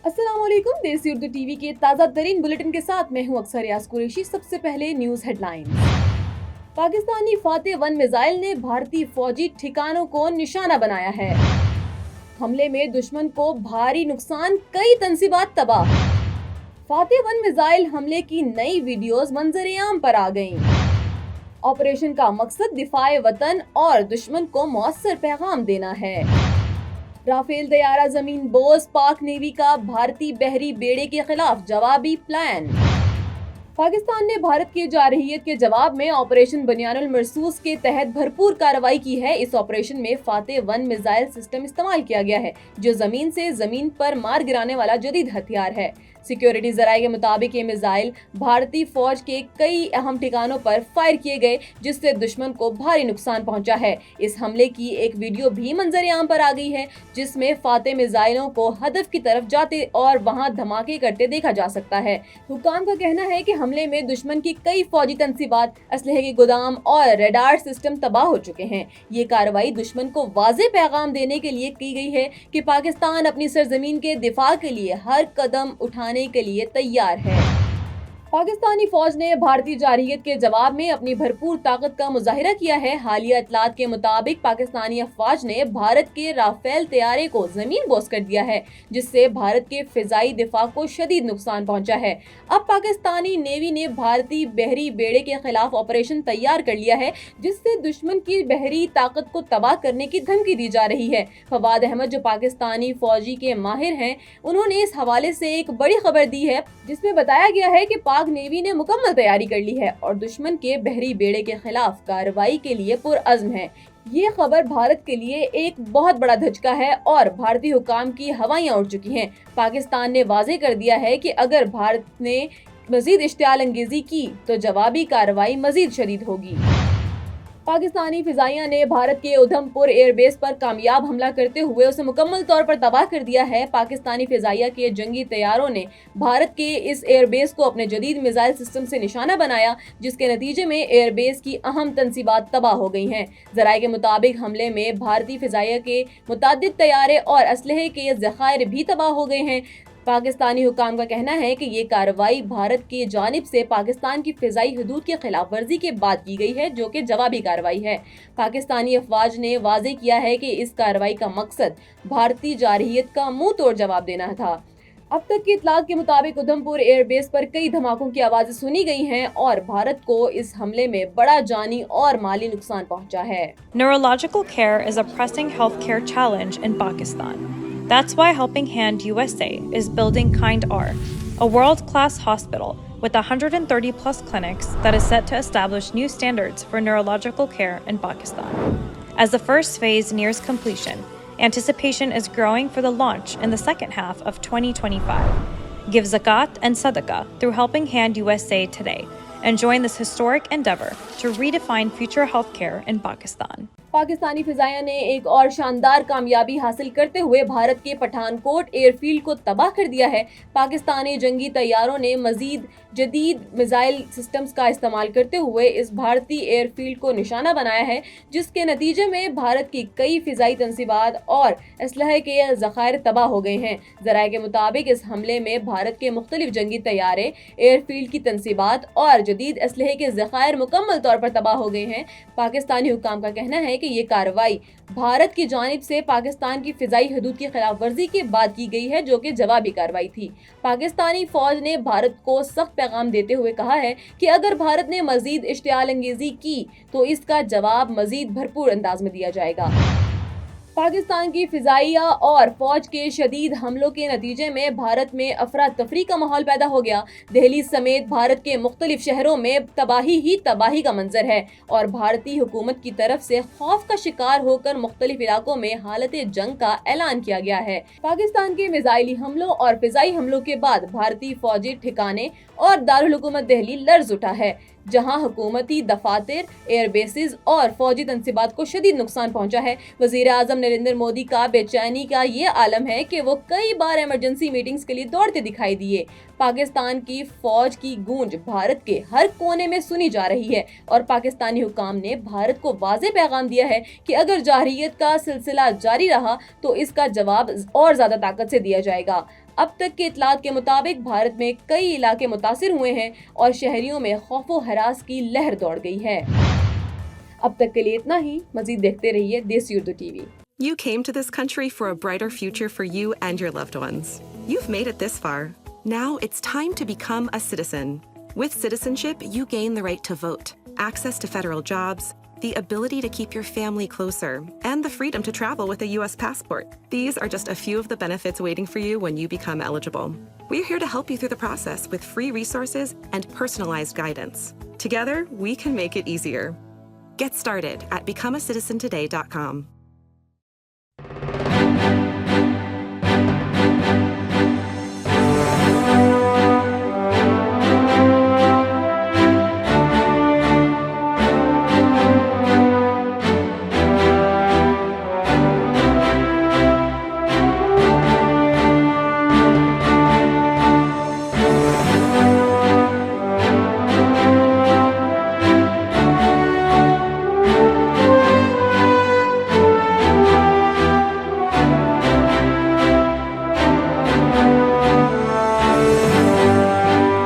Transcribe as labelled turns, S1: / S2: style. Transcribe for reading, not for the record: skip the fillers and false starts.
S1: अस्सलाम वालेकुम। देसी उर्दू टीवी के ताज़ा तरीन बुलेटिन के साथ मैं हूं अक्सर यास कुरैशी। सबसे पहले news headlines. Pakistani Fateh 1 missile ने भारतीय फौजी ठिकानों को निशाना बनाया है। हमले में दुश्मन को भारी नुकसान, कई तंसीबात तबाह। फातेह 1 मिसाइल हमले की नई वीडियोस मंजर-ए-आम पर आ गईं। ऑपरेशन का मकसद दिफाए वतन और दुश्मन को मौसर पैगाम देना है। राफेल तैयारा जमीन बोस, पाक नेवी का भारतीय बहरी बेड़े के खिलाफ जवाबी प्लान। पाकिस्तान ने भारत की जारहियत के जवाब में ऑपरेशन बनियानुल मरसूस के तहत भरपूर कार्रवाई की है। इस ऑपरेशन में फातेह 1 मिसाइल सिस्टम इस्तेमाल किया गया है, जो जमीन से जमीन पर मार गिराने वाला जदीद हथियार है। सिक्योरिटी जराये के मुताबिक ये मिसाइल भारतीय फौज के कई अहम ठिकानों पर फायर किए गए, जिससे दुश्मन को भारी नुकसान पहुंचा है। इस हमले की एक वीडियो भी मंजर-ए-आम पर आ गई है, जिसमें फातेह मिसाइलों को हदफ की तरफ जाते और वहां धमाके करते देखा जा सकता है। हुक्काम का कहना है कि हमले में दुश्मन की कई फौजी तंसीबात, असलहे के गोदाम और रेडार सिस्टम तबाह हो चुके हैं। ये कार्रवाई दुश्मन को वाज़ेह पैगाम देने के लिए की गई है कि पाकिस्तान अपनी सरजमीन के दिफा के लिए हर कदम उठाने के लिए तैयार है। पाकिस्तानी फौज ने भारतीय जारहियत के जवाब में अपनी भरपूर ताकत का मुजाहिरा किया है। हालिया इत्तलात के मुताबिक पाकिस्तानी अफवाज ने भारत के राफेल तैयारे को जमीन बोस कर दिया है, जिससे भारत के फिजाई दिफा को शदीद नुकसान पहुंचा है। अब पाकिस्तानी नेवी ने भारतीय बहरी बेड़े के खिलाफ ऑपरेशन तैयार कर लिया है, जिससे दुश्मन की बहरी ताकत को तबाह करने की धमकी दी जा रही है। फवाद अहमद, जो पाकिस्तानी फौजी के माहिर हैं, उन्होंने इस हवाले से एक बड़ी खबर दी है, जिसमें बताया गया है कि पाक नेवी ने मुकम्मल तैयारी कर ली है और दुश्मन के बहरी बेड़े के खिलाफ कार्रवाई के लिए पुरअज़्म है। ये खबर भारत के लिए एक बहुत बड़ा धचका है और भारतीय हुकाम की हवाइयां उड़ चुकी हैं। पाकिस्तान ने वाज़ेह कर दिया है कि अगर भारत ने मजीद इश्तियाल अंगेजी की तो जवाबी कार्रवाई मजीद शदीद होगी। पाकिस्तानी फिजाइया ने भारत के उधमपुर एयरबेस पर कामयाब हमला करते हुए उसे मुकम्मल तौर पर तबाह कर दिया है। पाकिस्तानी फिजाइया के जंगी तैयारों ने भारत के इस एयरबेस को अपने जदीद मिसाइल सिस्टम से निशाना बनाया, जिसके नतीजे में एयरबेस की अहम तंसीबात तबाह हो गई हैं। जराये के मुताबिक हमले में भारतीय फिजाइया के मुतादिद तैयारे और असलहे के ज़खायर भी तबाह हो गए हैं। पाकिस्तानी हुकाम का कहना है कि ये कार्रवाई भारत की जानिब से पाकिस्तान की फिजाई हदूद के खिलाफ वर्जी के बाद की गई है, जो कि जवाबी कार्रवाई है। पाकिस्तानी अफवाज ने वाज़ेह किया है कि इस कार्रवाई का मकसद भारतीय जारहियत का मुंह तोड़ जवाब देना था। अब तक की इत्तलात के मुताबिक उधमपुर एयरबेस पर कई धमाकों की आवाज़ें सुनी गई हैं और भारत को इस हमले में बड़ा जानी और माली नुकसान पहुंचा है।
S2: Neurological care is a pressing healthcare challenge in Pakistan. That's why Helping Hand USA is building Kind R, a world-class hospital with 130 plus clinics that is set to establish new standards for neurological care in Pakistan. As the first phase nears completion, anticipation is growing for the launch in the second half of 2025. Give zakat and sadaqah through Helping Hand USA today and join this historic endeavor to redefine future healthcare in Pakistan.
S1: Pakistani फिजाइया ने एक और शानदार कामयाबी हासिल करते हुए भारत के Pathankot airfield को तबाह कर दिया है। पाकिस्तानी जंगी तैयारों ने मजीद जदीद मिसाइल सिस्टम्स का इस्तेमाल करते हुए इस भारतीय एयरफील्ड को निशाना बनाया है, जिसके नतीजे में भारत की कई फिजाई तंसीबात और असलहे के ज़खायर तबाह हो गए हैं। ज़राये के मुताबिक इस हमले में भारत के मुख्तलिफ जंगी तैयारे, एयरफील्ड की तंसीबात और जदीद असलहे के ज़खायर मुकम्मल तौर पर तबाह हो गए हैं। पाकिस्तानी हुकाम का कहना है कि ये कार्रवाई भारत की जानिब से पाकिस्तान की फिजाई हदूद की खिलाफ वर्जी के बाद की गई है, जो कि जवाबी कार्रवाई थी। पाकिस्तानी फौज ने भारत को सख्त पैगाम देते हुए कहा है कि अगर भारत ने मजीद इश्तियाल अंगेजी की तो इसका जवाब मजीद भरपूर अंदाज में दिया जाएगा। पाकिस्तान की फिजाइया और फौज के शदीद हमलों के नतीजे में भारत में अफरा तफरी का माहौल पैदा हो गया। दिल्ली समेत भारत के मुख्तलिफ शहरों में तबाही ही तबाही का मंजर है और भारतीय हुकूमत की तरफ से खौफ का शिकार होकर मुख्तलिफ इलाकों में हालत जंग का ऐलान किया गया है। पाकिस्तान के मिसाइली हमलों और फिजाई हमलों के बाद भारतीय फौजी ठिकाने और दारुल हुकूमत दिल्ली लर्ज उठा है, जहां हुकूमती दफातर, एयरबेसेस और फौजी तंसीबात को शदीद नुकसान पहुंचा है। वजीर आजम नरेंद्र मोदी का बेचैनी का ये आलम है कि वो कई बार इमरजेंसी मीटिंग्स के लिए दौड़ते दिखाई दिए। पाकिस्तान की फौज की गूंज भारत के हर कोने में सुनी जा रही है और पाकिस्तानी हुकाम ने भारत को वाज़ेह पैगाम दिया है कि अगर जारहियत का सिलसिला जारी रहा तो इसका जवाब और ज्यादा ताकत से दिया जाएगा। अब तक के इतलात के मुताबिक भारत में कई इलाके मुतासिर हुए हैं और शहरियों में खौफो हरास की लहर दौड़ गई है। अब तक के लिए इतना ही। मजीद देखते रहिए देसी Urdu TV.
S3: You came to this country for a brighter future for you and your loved ones. You've made it this far. Now it's time to become a citizen. With citizenship, you gain the right to vote, access to federal jobs, the ability to keep your family closer, and the freedom to travel with a U.S. passport. These are just a few of the benefits waiting for you when you become eligible. We're here to help you through the process with free resources and personalized guidance. Together, we can make it easier. Get started at becomeacitizentoday.com.